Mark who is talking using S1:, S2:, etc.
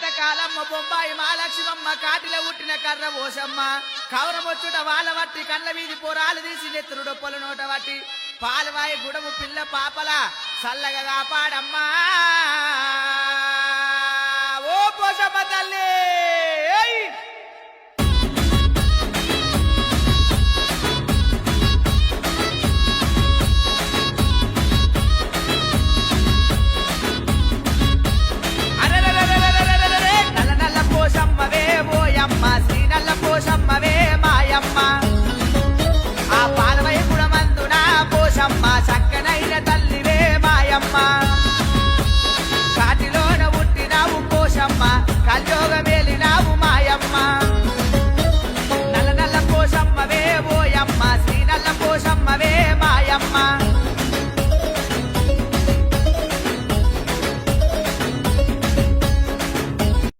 S1: కలకత్త కాలమ్మ బొంబాయి మహాలక్ష్మమ్మ కాటిలో పుట్టిన కర్ర ఓసమ్మ కౌరమొచ్చుట వాళ్ళ వట్టి కళ్ళ వీధి పోరాలు తీసి నెత్తురు డొప్పల నోట వట్టి పాలవాయి గుడము పిల్ల పాపల చల్లగా కాపాడమ్మా